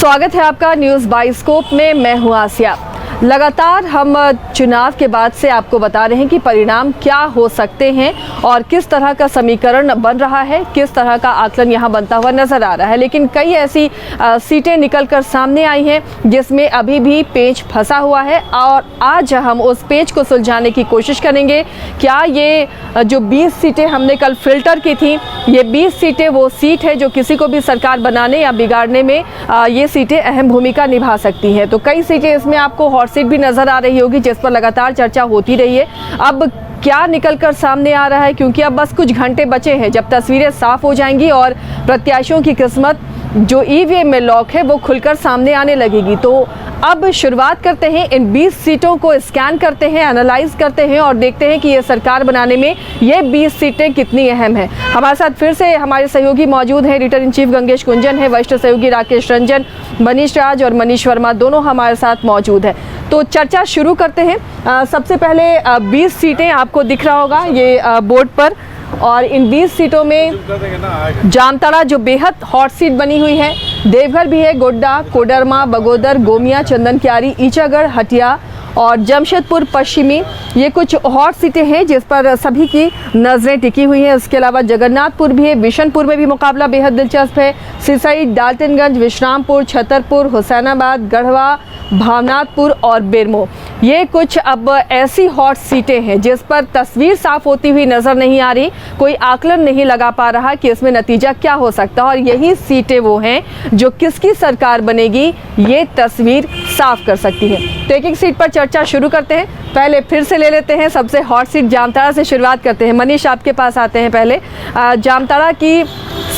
स्वागत है आपका न्यूज़ बाइस्कोप में। मैं हूं आसिया। लगातार हम चुनाव के बाद से आपको बता रहे हैं कि परिणाम क्या हो सकते हैं और किस तरह का समीकरण बन रहा है, किस तरह का आकलन यहां बनता हुआ नजर आ रहा है। लेकिन कई ऐसी सीटें निकलकर सामने आई हैं जिसमें अभी भी पेंच फंसा हुआ है और आज हम उस पेंच को सुलझाने की कोशिश करेंगे। क्या ये जो 20 सीटें हमने कल फिल्टर की थी, ये 20 सीटें वो सीट है जो किसी को भी सरकार बनाने या बिगाड़ने में ये सीटें अहम भूमिका निभा सकती हैं। तो कई सीटें इसमें आपको हॉट सीट भी नजर आ रही होगी जिस पर लगातार चर्चा होती रही है। अब क्या निकलकर सामने आ रहा है, क्योंकि अब बस कुछ घंटे बचे हैं जब तस्वीरें साफ हो जाएंगी और प्रत्याशियों की किस्मत जो ईवीएम में लॉक है वो खुलकर सामने आने लगेगी। तो अब शुरुआत करते हैं, इन 20 सीटों को स्कैन करते हैं, एनालाइज करते हैं और देखते हैं कि ये सरकार बनाने में ये 20 सीटें कितनी अहम हैं। हमारे साथ फिर से हमारे सहयोगी मौजूद हैं। एडिटर इन चीफ गंगेश कुंजन है, वरिष्ठ सहयोगी राकेश रंजन, मनीष राज और मनीष वर्मा दोनों हमारे साथ मौजूद हैं। तो चर्चा शुरू करते हैं। सबसे पहले 20 सीटें आपको दिख रहा होगा ये बोर्ड पर, और इन 20 सीटों में जामताड़ा जो बेहद हॉट सीट बनी हुई है, देवघर भी है, गोड्डा, कोडरमा, बगोदर, गोमिया, चंदनक्यारी, ईचागढ़, हटिया और जमशेदपुर पश्चिमी, ये कुछ हॉट सीटें हैं जिस पर सभी की नज़रें टिकी हुई हैं। इसके अलावा जगन्नाथपुर भी है, बिशनपुर में भी मुकाबला बेहद दिलचस्प है, सिसई, डाल्टनगंज, विश्रामपुर, छतरपुर, हुसैनाबाद, गढ़वा, भावनाथपुर और बेरमो, ये कुछ अब ऐसी हॉट सीटें हैं जिस पर तस्वीर साफ होती हुई नज़र नहीं आ रही। कोई आकलन नहीं लगा पा रहा कि इसमें नतीजा क्या हो सकता है और यही सीटें वो हैं जो किसकी सरकार बनेगी ये तस्वीर साफ कर सकती है। तो एक एक सीट पर चर्चा शुरू करते हैं। पहले फिर से ले लेते हैं सबसे हॉट सीट जामताड़ा से शुरुआत करते हैं। मनीष, आपके पास आते हैं। पहले जामताड़ा की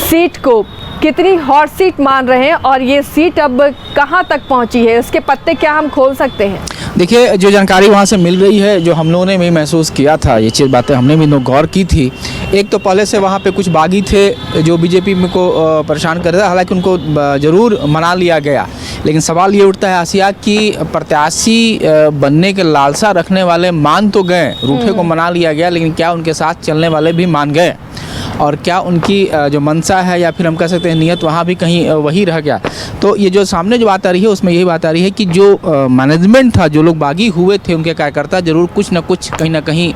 सीट को कितनी हॉट सीट मान रहे हैं और ये सीट अब कहाँ तक पहुँची है, इसके पत्ते क्या हम खोल सकते हैं? देखिए, जो जानकारी वहाँ से मिल रही है, जो हम लोगों ने भी महसूस किया था, ये चीज़ बातें हमने भी गौर की थी। एक तो पहले से वहाँ पे कुछ बागी थे जो बीजेपी में को परेशान कर रहे थे, हालांकि उनको ज़रूर मना लिया गया। लेकिन सवाल ये उठता है आसिया कि प्रत्याशी बनने के लालसा रखने वाले मान तो गए, रूठे को मना लिया गया, लेकिन क्या उनके साथ चलने वाले भी मान गए और क्या उनकी जो मंशा है या फिर हम कह सकते हैं नीयत वहाँ भी कहीं वही रह गया? तो ये जो सामने जो बात आ रही है उसमें यही बात आ रही है कि जो मैनेजमेंट था, जो लोग बागी हुए थे, उनके कार्यकर्ता जरूर कुछ ना कुछ कहीं ना कहीं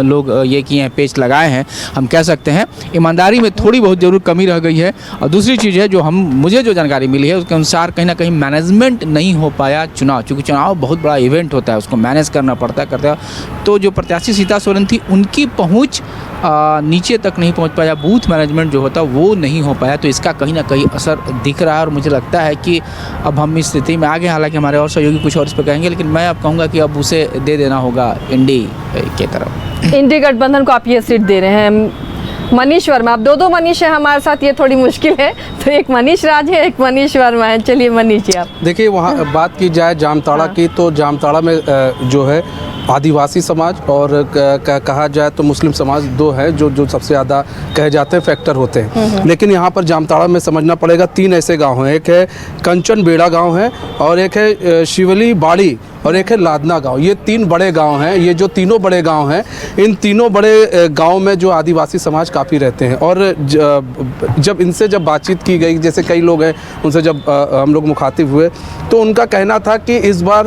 लोग ये किए हैं, पेच लगाए हैं, हम कह सकते हैं। ईमानदारी में थोड़ी बहुत जरूर कमी रह गई है। और दूसरी चीज़ है जो मुझे जो जानकारी मिली है उसके अनुसार कहीं ना कहीं मैनेजमेंट नहीं हो पाया चुनाव, चूँकि चुनाव बहुत बड़ा इवेंट होता है, उसको मैनेज करना पड़ता है करते हैं। तो जो प्रत्याशी सीता सोरेन थी उनकी पहुँच नीचे तक नहीं पहुंच पाया, बूथ मैनेजमेंट जो होता वो नहीं हो पाया। तो इसका कहीं ना कहीं असर दिख रहा है और मुझे लगता है कि अब हम इस स्थिति में आ गए। हालांकि हमारे और सहयोगी कुछ और इस पर कहेंगे, लेकिन मैं अब कहूँगा कि अब उसे दे देना होगा इंडी के तरफ। इंडी गठबंधन को आप ये सीट दे रहे हैं। मनीष वर्मा, अब दो मनीष है हमारे साथ, ये थोड़ी मुश्किल है। तो एक मनीष राज है, एक मनीष वर्मा है। चलिए मनीष जी, आप देखिए, वहाँ बात की जाए जामताड़ा की, तो जामताड़ा में जो है आदिवासी समाज और कहा जाए तो मुस्लिम समाज दो है जो सबसे ज़्यादा कहे जाते हैं फैक्टर होते हैं। लेकिन यहाँ पर जामताड़ा में समझना पड़ेगा, 3 ऐसे गांव हैं। एक है कंचन बेड़ा गांव है, और एक है शिवली बाड़ी, और एक है लादना गांव। ये 3 बड़े गांव हैं। ये जो तीनों बड़े गांव हैं, इन तीनों बड़े गांव में जो आदिवासी समाज काफ़ी रहते हैं। और जब बातचीत की गई, जैसे कई लोग हैं उनसे जब हम लोग मुखातिब हुए, तो उनका कहना था कि इस बार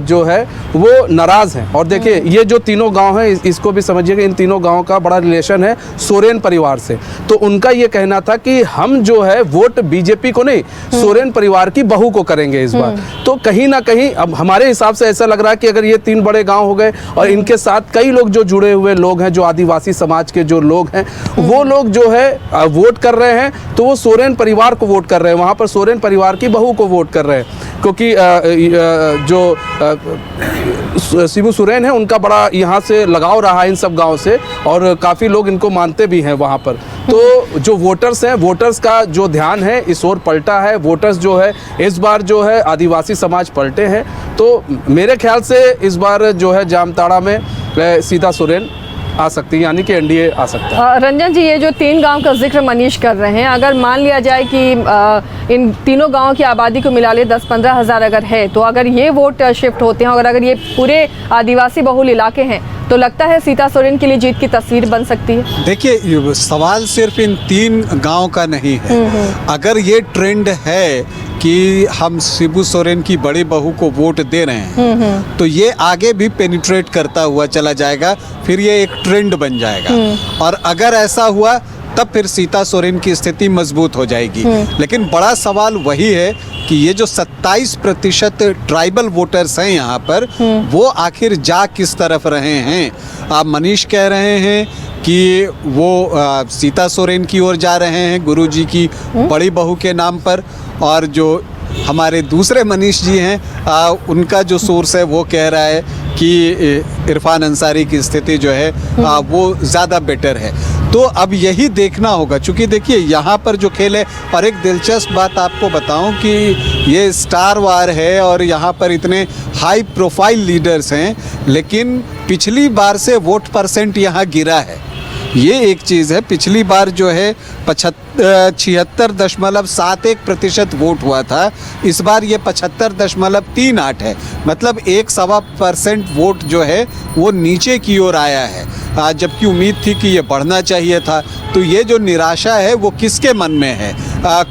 जो है वो नाराज़ हैं। और देखिए, ये जो तीनों गांव हैं, इसको भी समझिए कि इन तीनों गांव का बड़ा रिलेशन है सोरेन परिवार से। तो उनका ये कहना था कि हम जो है वोट बीजेपी को नहीं, सोरेन परिवार की बहू को करेंगे इस बार। तो कहीं ना कहीं अब हमारे हिसाब से ऐसा लग रहा है कि अगर ये 3 बड़े गांव हो गए और इनके साथ कई लोग जो जुड़े हुए लोग हैं, जो आदिवासी समाज के जो लोग हैं, वो लोग जो है वोट कर रहे हैं, तो वो सोरेन परिवार को वोट कर रहे हैं, वहाँ पर सोरेन परिवार की बहू को वोट कर रहे हैं। क्योंकि जो शिबू सोरेन है, उनका बड़ा यहाँ से लगाव रहा है इन सब गाँव से, और काफ़ी लोग इनको मानते भी हैं वहाँ पर। तो जो वोटर्स हैं, वोटर्स का जो ध्यान है इस ओर पलटा है। वोटर्स जो है इस बार जो है आदिवासी समाज पलटे हैं। तो मेरे ख्याल से इस बार जो है जामताड़ा में सीता सोरेन आ सकती है, यानी कि एनडीए आ सकता है। रंजन जी, ये जो 3 गांव का जिक्र मनीष कर रहे हैं, अगर मान लिया जाए कि इन तीनों गांवों की आबादी को मिला ले 10-15 हज़ार अगर है, तो अगर ये वोट शिफ्ट होते हैं और अगर ये पूरे आदिवासी बहुल इलाके हैं, तो लगता है सीता सोरेन के लिए जीत की तस्वीर बन सकती है। देखिए, सवाल सिर्फ इन 3 गांव का नहीं है। अगर ये ट्रेंड है कि हम शिबू सोरेन की बड़ी बहू को वोट दे रहे हैं, तो ये आगे भी पेनिट्रेट करता हुआ चला जाएगा, फिर ये एक ट्रेंड बन जाएगा। और अगर ऐसा हुआ तब फिर सीता सोरेन की स्थिति मजबूत हो जाएगी। लेकिन बड़ा सवाल वही है कि ये जो 27% ट्राइबल वोटर्स हैं यहाँ पर, वो आखिर जा किस तरफ रहे हैं। आप मनीष कह रहे हैं कि वो सीता सोरेन की ओर जा रहे हैं गुरुजी की बड़ी बहू के नाम पर, और जो हमारे दूसरे मनीष जी हैं उनका जो सोर्स है वो कह रहा है कि इरफान अंसारी की स्थिति जो है वो ज़्यादा बेटर है। तो अब यही देखना होगा, क्योंकि देखिए यहाँ पर जो खेल है, और एक दिलचस्प बात आपको बताऊं कि ये स्टार वार है और यहाँ पर इतने हाई प्रोफाइल लीडर्स हैं, लेकिन पिछली बार से वोट परसेंट यहाँ गिरा है। ये एक चीज़ है। पिछली बार जो है 76.71% वोट हुआ था, इस बार ये 75.38 है, मतलब 1.25% वोट जो है वो नीचे की ओर आया है, जबकि उम्मीद थी कि ये बढ़ना चाहिए था। तो ये जो निराशा है वो किसके मन में है,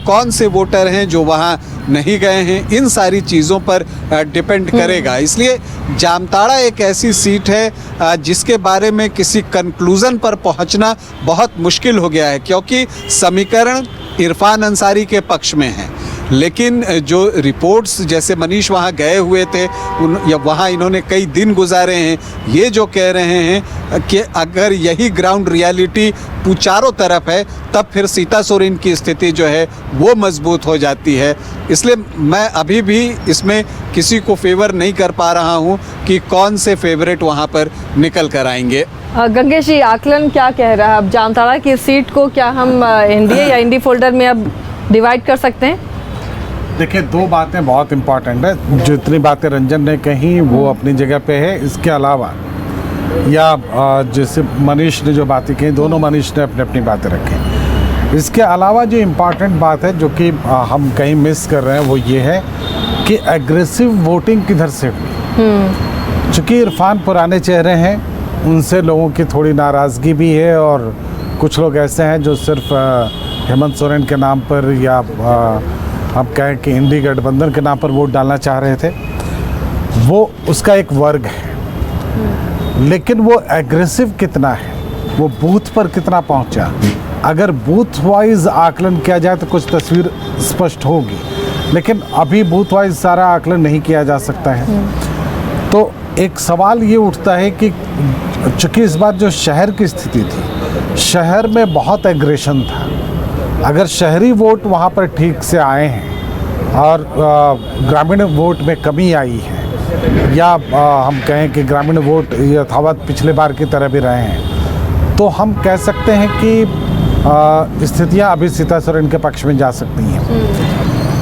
कौन से वोटर हैं जो वहाँ नहीं गए हैं, इन सारी चीज़ों पर डिपेंड करेगा। इसलिए जामताड़ा एक ऐसी सीट है जिसके बारे में किसी कंक्लूज़न पर पहुंचना बहुत मुश्किल हो गया है, क्योंकि समीकरण इरफान अंसारी के पक्ष में है। लेकिन जो रिपोर्ट्स, जैसे मनीष वहाँ गए हुए थे, वहाँ इन्होंने कई दिन गुजारे हैं, ये जो कह रहे हैं कि अगर यही ग्राउंड रियलिटी चारों तरफ है, तब फिर सीता सोरेन की स्थिति जो है वो मजबूत हो जाती है। इसलिए मैं अभी भी इसमें किसी को फेवर नहीं कर पा रहा हूँ कि कौन से फेवरेट वहाँ पर निकल कर आएंगे। गंगेश जी, आकलन क्या कह रहा है? अब जामताड़ा की सीट को क्या हम एनडीए या इंडी फोल्डर में अब डिवाइड कर सकते हैं? देखिए, दो बातें बहुत इम्पॉर्टेंट है। जितनी बातें रंजन ने कही वो अपनी जगह पे है, इसके अलावा या जैसे मनीष ने जो बातें कही, दोनों मनीष ने अपनी अपनी बातें रखी। इसके अलावा जो इम्पॉर्टेंट बात है जो कि हम कहीं मिस कर रहे हैं वो ये है कि एग्रेसिव वोटिंग किधर से हुई। चूँकि इरफान पुराने चेहरे हैं, उनसे लोगों की थोड़ी नाराज़गी भी है, और कुछ लोग ऐसे हैं जो सिर्फ हेमंत सोरेन के नाम पर या हम कहें कि इंडी गठबंधन के नाम पर वोट डालना चाह रहे थे। वो उसका एक वर्ग है, लेकिन वो एग्रेसिव कितना है, वो बूथ पर कितना पहुंचा, अगर बूथ वाइज आकलन किया जाए तो कुछ तस्वीर स्पष्ट होगी, लेकिन अभी बूथ वाइज सारा आकलन नहीं किया जा सकता है। तो एक सवाल ये उठता है कि चूँकि इस बार जो शहर की स्थिति थी, शहर में बहुत एग्रेशन था। अगर शहरी वोट वहाँ पर ठीक से आए हैं और ग्रामीण वोट में कमी आई है, या हम कहें कि ग्रामीण वोट यथावत पिछले बार की तरह भी रहे हैं, तो हम कह सकते हैं कि स्थितियाँ अभी सीता सोरेन के पक्ष में जा सकती हैं।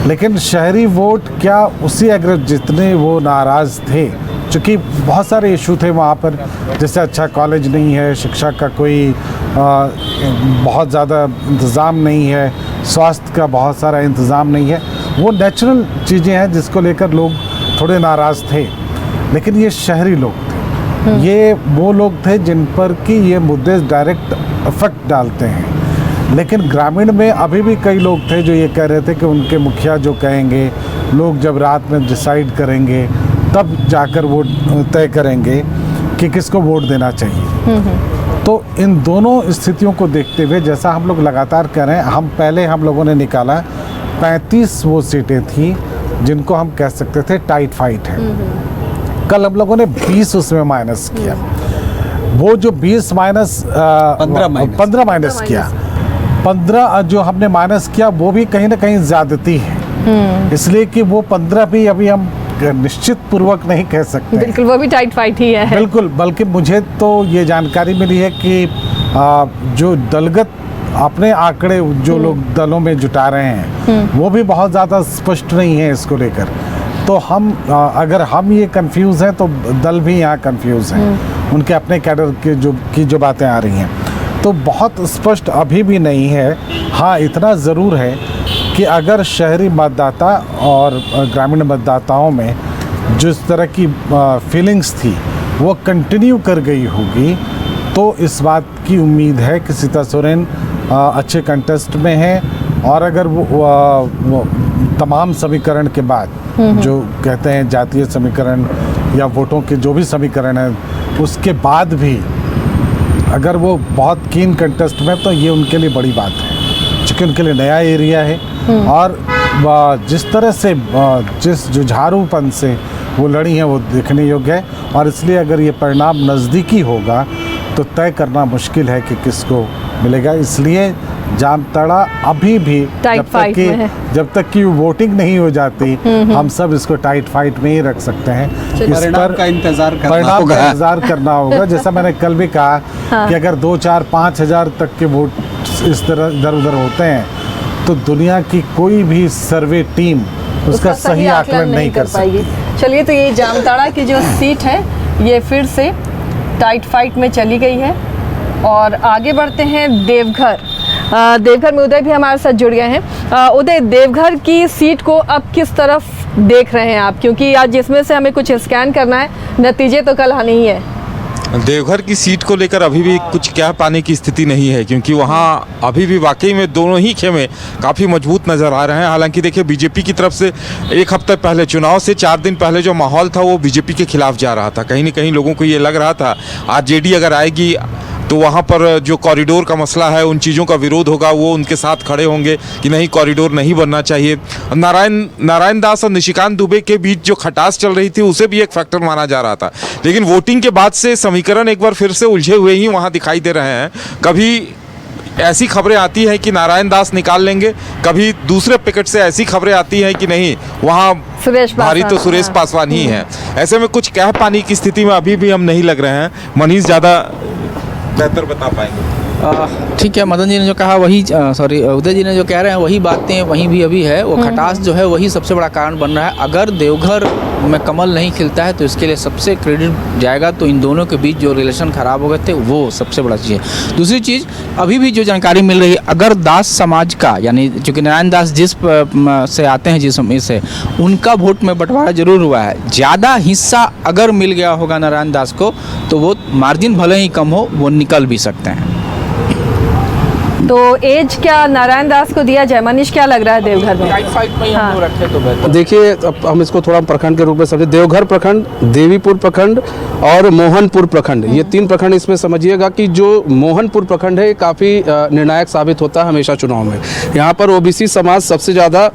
लेकिन शहरी वोट क्या उसी जितने वो नाराज़ थे, चूँकि बहुत सारे इशू थे वहाँ पर, जैसे अच्छा कॉलेज नहीं है, शिक्षा का कोई बहुत ज़्यादा इंतज़ाम नहीं है, स्वास्थ्य का बहुत सारा इंतज़ाम नहीं है, वो नेचुरल चीज़ें हैं जिसको लेकर लोग थोड़े नाराज़ थे। लेकिन ये शहरी लोग थे, ये वो लोग थे जिन पर कि ये मुद्दे डायरेक्ट इफेक्ट डालते हैं। लेकिन ग्रामीण में अभी भी कई लोग थे जो ये कह रहे थे कि उनके मुखिया जो कहेंगे, लोग जब रात में डिसाइड करेंगे तब जाकर वो तय करेंगे कि किसको वोट देना चाहिए। तो इन दोनों स्थितियों को देखते हुए, जैसा हम लोग लगातार कह रहे हैं, हम लोगों ने निकाला 35 वो सीटें थी जिनको हम कह सकते थे टाइट फाइट है। कल हम लोगों ने 20 उसमें माइनस किया। वो जो 20 माइनस 15 माइनस किया, 15 जो हमने माइनस किया वो भी कहीं ना कहीं ज्यादती है, इसलिए कि वो 15 भी अभी हम निश्चित पूर्वक नहीं कह सकते। बिल्कुल, वो भी टाइट फाइट ही है। बिल्कुल, बल्कि मुझे तो ये जानकारी मिली है कि जो दलगत अपने आंकड़े जो लोग दलों में जुटा रहे हैं वो भी बहुत ज़्यादा स्पष्ट नहीं है इसको लेकर। तो हम अगर हम ये कंफ्यूज हैं तो दल भी यहाँ कंफ्यूज हैं, उनके अपने कैडर के जो बातें आ रही हैं तो बहुत स्पष्ट अभी भी नहीं है। हाँ, इतना ज़रूर है कि अगर शहरी मतदाता और ग्रामीण मतदाताओं में जिस तरह की फीलिंग्स थी वो कंटिन्यू कर गई होगी, तो इस बात की उम्मीद है कि सीता सोरेन अच्छे कंटेस्ट में है। और अगर वो तमाम समीकरण के बाद जो कहते हैं जातीय समीकरण या वोटों के जो भी समीकरण है, उसके बाद भी अगर वो बहुत कीन कंटेस्ट में, तो ये उनके लिए बड़ी बात है, क्योंकि उनके लिए नया एरिया है। और जिस तरह से जिस जुझारूपन से वो लड़ी हैं वो देखने योग्य है। और इसलिए अगर ये परिणाम नज़दीकी होगा तो तय करना मुश्किल है कि किसको मिलेगा। इसलिए जामताड़ा अभी भी जब तक कि वोटिंग नहीं हो जाती, हम सब इसको टाइट फाइट में ही रख सकते हैं। परिणाम का इंतजार करना होगा। जैसा मैंने कल भी कहा कि अगर 2, 4, 5 हज़ार तक के वोट इस तरह इधर उधर होते हैं तो दुनिया की कोई भी सर्वे टीम उसका सही आकलन नहीं कर पाएगी। चलिए, तो ये जामताड़ा की जो सीट है ये फिर से टाइट फाइट में चली गई है। और आगे बढ़ते हैं देवघर। देवघर में उदय भी हमारे साथ जुड़ गए हैं। उदय, देवघर की सीट को अब किस तरफ देख रहे हैं आप, क्योंकि आज जिसमें से हमें कुछ स्कैन करना है, नतीजे तो कल आने ही है। देवघर की सीट को लेकर अभी भी कुछ कह पाने की स्थिति नहीं है, क्योंकि वहाँ अभी भी वाकई में दोनों ही खेमे काफ़ी मजबूत नज़र आ रहे हैं। हालांकि देखिए, बीजेपी की तरफ से एक हफ्ते पहले, चुनाव से 4 दिन पहले जो माहौल था वो बीजेपी के खिलाफ जा रहा था। कहीं न कहीं लोगों को ये लग रहा था आरजेडी अगर आएगी तो वहाँ पर जो कॉरिडोर का मसला है, उन चीज़ों का विरोध होगा, वो उनके साथ खड़े होंगे कि नहीं, कॉरिडोर नहीं बनना चाहिए। नारायण दास और निशिकांत दुबे के बीच जो खटास चल रही थी उसे भी एक फैक्टर माना जा रहा था। लेकिन वोटिंग के बाद से समीकरण एक बार फिर से उलझे हुए ही वहाँ दिखाई दे रहे हैं। कभी ऐसी खबरें आती हैं कि नारायण दास निकाल लेंगे, कभी दूसरे पिकेट से ऐसी खबरें आती हैं कि नहीं, वहाँ भारी तो सुरेश पासवान ही है। ऐसे में कुछ कह पाने की स्थिति में अभी भी हम नहीं लग रहे हैं। मनीष ज़्यादा बेहतर बता पाएंगे। ठीक है, मदन जी ने जो कहा वही, उदय जी ने जो कह रहे हैं वही बातें वहीं भी अभी है। वो खटास जो है वही सबसे बड़ा कारण बन रहा है। अगर देवघर में कमल नहीं खिलता है तो इसके लिए सबसे क्रेडिट जाएगा तो इन दोनों के बीच जो रिलेशन ख़राब हो गए थे वो सबसे बड़ा चीज़ है। दूसरी चीज़, अभी भी जो जानकारी मिल रही है, अगर दास समाज का, यानी चूँकि नारायण दास जिस से आते हैं, जिस से, उनका वोट में बंटवारा जरूर हुआ है। ज़्यादा हिस्सा अगर मिल गया होगा नारायण दास को तो वो मार्जिन भले ही कम हो, वो निकल भी सकते हैं। तो एज क्या नारायण दास को दिया जाए? मनीष, क्या लग रहा है देवघर में? टाइट फाइट में हम लोग रखे तो बेहतर। देखिए, अब हम इसको थोड़ा प्रखंड के रूप में समझे। देवघर प्रखंड, देवीपुर प्रखंड और मोहनपुर प्रखंड, ये 3 प्रखंड इसमें समझिएगा कि जो मोहनपुर प्रखंड है काफ़ी निर्णायक साबित होता है हमेशा चुनाव में। यहाँ पर ओबीसी समाज सबसे ज़्यादा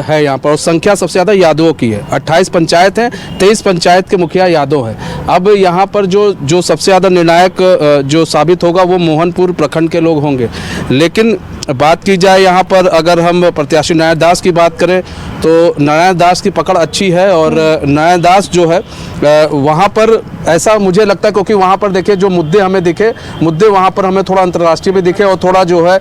है यहाँ पर, और संख्या सबसे ज़्यादा यादवों की है। 28 पंचायत हैं, 23 पंचायत के मुखिया यादव हैं। अब यहाँ पर जो सबसे ज़्यादा निर्णायक जो साबित होगा वो मोहनपुर प्रखंड के लोग होंगे। लेकिन बात की जाए यहाँ पर, अगर हम प्रत्याशी नारायण दास की बात करें तो नारायण दास की पकड़ अच्छी है। और नारायण दास जो है वहाँ पर ऐसा मुझे लगता है, क्योंकि वहाँ पर देखिए जो मुद्दे हमें दिखे, मुद्दे वहाँ पर हमें थोड़ा अंतर्राष्ट्रीय भी दिखे, और थोड़ा जो है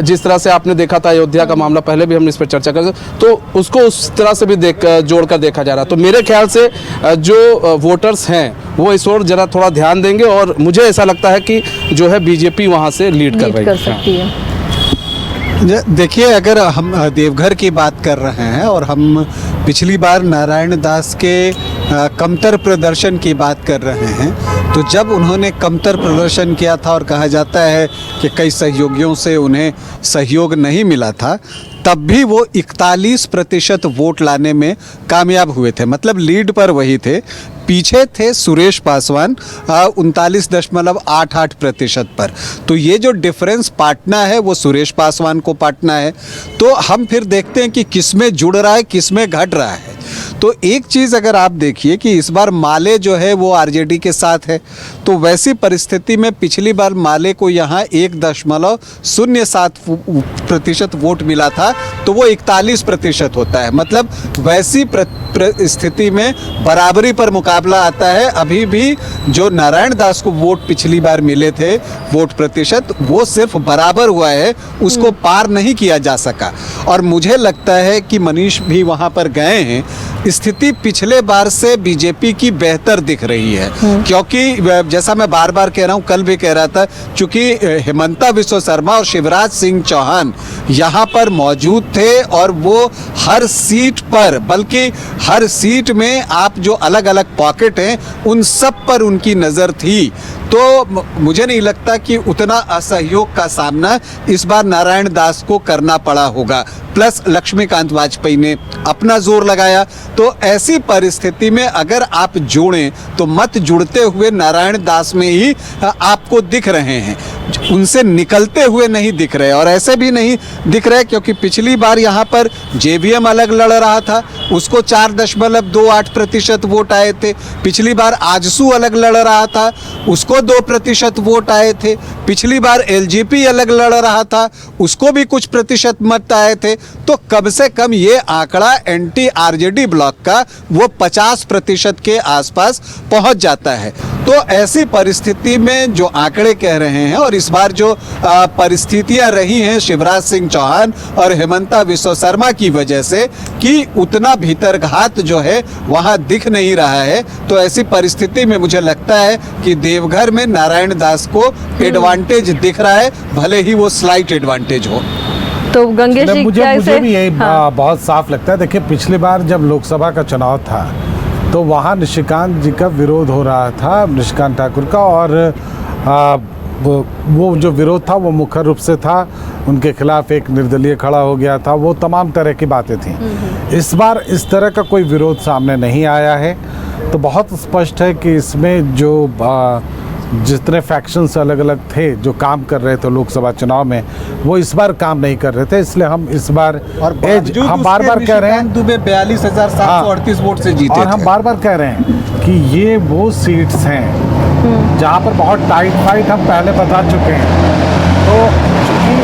जिस तरह से आपने देखा था अयोध्या का मामला, पहले भी हमने इस पर चर्चा कर, तो उसको उस तरह से भी जोड़कर देखा जा रहा। तो मेरे ख्याल से जो वोटर्स हैं वो इस ओर जरा थोड़ा ध्यान देंगे, और मुझे ऐसा लगता है कि जो है बीजेपी वहाँ से लीड कर सकती है। देखिए, अगर हम देवघर की बात कर रहे हैं और हम पिछली बार नारायण दास के कमतर प्रदर्शन की बात कर रहे हैं, तो जब उन्होंने कमतर प्रदर्शन किया था और कहा जाता है कि कई सहयोगियों से उन्हें सहयोग नहीं मिला था, तब भी वो 41% वोट लाने में कामयाब हुए थे। मतलब लीड पर वही थे, पीछे थे सुरेश पासवान 39.88% पर। तो ये जो डिफरेंस पाटना है वो सुरेश पासवान को पाटना है। तो हम फिर देखते हैं कि किस में जुड़ रहा है, किस में घट रहा है। तो एक चीज़ अगर आप देखिए कि इस बार माले जो है वो आरजेडी के साथ है, तो वैसी परिस्थिति में पिछली बार माले को यहाँ 1.07% वोट मिला था, तो वो 41% होता है। मतलब वैसी स्थिति में बराबरी पर मुकाबला आता है। अभी भी जो नारायण दास को वोट पिछली बार मिले थे, वोट प्रतिशत, वो सिर्फ बराबर हुआ है, उसको पार नहीं किया जा सका। और मुझे लगता है कि मनीष भी वहाँ पर गए हैं, स्थिति पिछले बार से बीजेपी की बेहतर दिख रही है, क्योंकि जैसा मैं बार बार कह रहा हूँ, कल भी कह रहा था, चूंकि हेमंता विश्व शर्मा और शिवराज सिंह चौहान यहाँ पर मौजूद थे और वो हर सीट पर, बल्कि हर सीट में आप जो अलग अलग पॉकेट हैं उन सब पर उनकी नज़र थी, तो मुझे नहीं लगता कि उतना असहयोग का सामना इस बार नारायण दास को करना पड़ा होगा। प्लस लक्ष्मीकांत वाजपेयी ने अपना जोर लगाया, तो ऐसी परिस्थिति में अगर आप जोड़ें तो मत जुड़ते हुए नारायण दास में ही आपको दिख रहे हैं, उनसे निकलते हुए नहीं दिख रहे। और ऐसे भी नहीं दिख रहे क्योंकि पिछली बार यहाँ पर जेवीएम अलग लड़ रहा था, उसको 4.28% वोट आए थे। पिछली बार आजसू अलग लड़ रहा था, उसको 2% वोट आए थे। पिछली बार एलजेपी अलग लड़ रहा था, उसको भी कुछ प्रतिशत मत आए थे। तो कम से कम ये आंकड़ा एंटी आरजेडी ब्लॉक का वो 50% के आसपास पहुंच जाता है। तो ऐसी परिस्थिति में जो आंकड़े कह रहे हैं और इस बार जो परिस्थितियां रही हैं शिवराज सिंह चौहान और हेमंता विश्व शर्मा की वजह से कि उतना भीतरघात जो है वहां दिख नहीं रहा है, तो ऐसी परिस्थिति में मुझे लगता है कि देवघर में नारायण दास को एडवांटेज दिख रहा है, भले ही वो स्लाइट एडवांटेज हो। तो गंगेश जी क्या मुझे भी यही हाँ। बहुत साफ लगता है। देखिए, पिछली बार जब लोकसभा का चुनाव था तो वहाँ निशिकांत जी का विरोध हो रहा था, निशिकांत ठाकुर का, और वो जो विरोध था वो मुख्य रूप से था उनके खिलाफ एक निर्दलीय खड़ा हो गया था, वो तमाम तरह की बातें थी। इस बार इस तरह का कोई विरोध सामने नहीं आया है, तो बहुत स्पष्ट है कि इसमें जो जितने फैक्शंस अलग अलग थे जो काम कर रहे थे लोकसभा चुनाव में, वो इस बार काम नहीं कर रहे थे। इसलिए हम इस बार हम बार बार कह रहे हैं दुबे 42,738 वोट से जीते और हम बार बार कह रहे हैं कि ये वो सीट्स हैं जहाँ पर बहुत टाइट फाइट हम पहले बता चुके हैं। तो चूँकि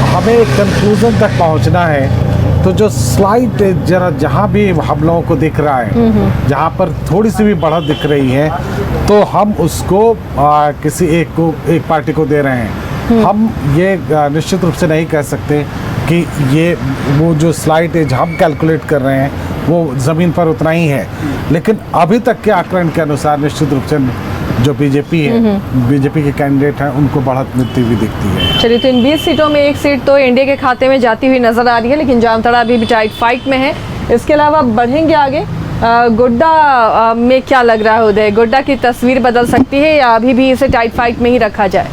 हमें एक कंक्लूजन तक पहुँचना है, तो जो स्लाइट जरा जहाँ भी हम लोगों को दिख रहा है, जहाँ पर थोड़ी सी भी बढ़त दिख रही है, तो हम उसको किसी एक पार्टी को दे रहे हैं। हम ये निश्चित रूप से नहीं कह सकते कि ये वो जो स्लाइट एज हम कैलकुलेट कर रहे हैं वो ज़मीन पर उतना ही है, लेकिन अभी तक के आकलन के अनुसार निश्चित रूप से जो बीजेपी है, बीजेपी के कैंडिडेट हैं, उनको बढ़त मिलती हुई दिखती है। चलिए, तो इन 20 सीटों में एक सीट तो एनडीए के खाते में जाती हुई नजर आ रही है, लेकिन जामताड़ा अभी भी टाइट फाइट में है। इसके अलावा बढ़ेंगे आगे, गोड्डा में क्या लग रहा है उदय? गोड्डा की तस्वीर बदल सकती है या अभी भी इसे टाइट फाइट में ही रखा जाए?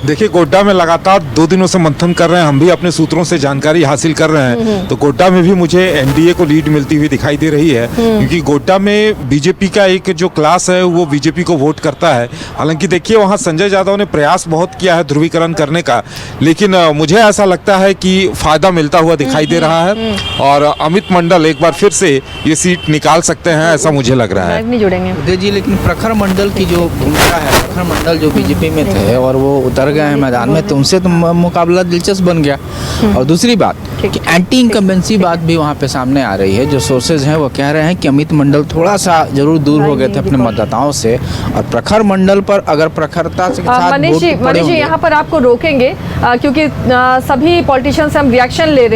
देखिए, गोड्डा में लगातार 2 दिनों से मंथन कर रहे हैं, हम भी अपने सूत्रों से जानकारी हासिल कर रहे हैं, तो गोड्डा में भी मुझे एनडीए को लीड मिलती हुई दिखाई दे रही है, क्योंकि गोड्डा में बीजेपी का एक जो क्लास है वो बीजेपी को वोट करता है। हालांकि देखिए, वहां संजय यादव ने प्रयास बहुत किया है ध्रुवीकरण करने का, लेकिन मुझे ऐसा लगता है कि फायदा मिलता हुआ दिखाई दे रहा है और अमित मंडल एक बार फिर से ये सीट निकाल सकते हैं, ऐसा मुझे लग रहा है। नहीं जुड़ेंगे उदय जी, लेकिन प्रखर मंडल की जो भूमिका है, प्रखर मंडल जो बीजेपी में थे और वो उतर गए हैं मैदान में, तो उनसे तो मुकाबला दिलचस्प बन गया। और दूसरी बात कि एंटी इनकम्बेंसी बात भी वहाँ पे सामने आ रही है। जो सोर्सेज हैं वो कह रहे हैं कि अमित मंडल थोड़ा सा जरूर दूर हो गए थे अपने मतदाताओं से, और प्रखर मंडल पर अगर प्रखरता से मनीष जी यहाँ पर आपको रोकेंगे क्योंकि सभी पॉलिटिशियन से हम रिएक्शन ले रहे हैं।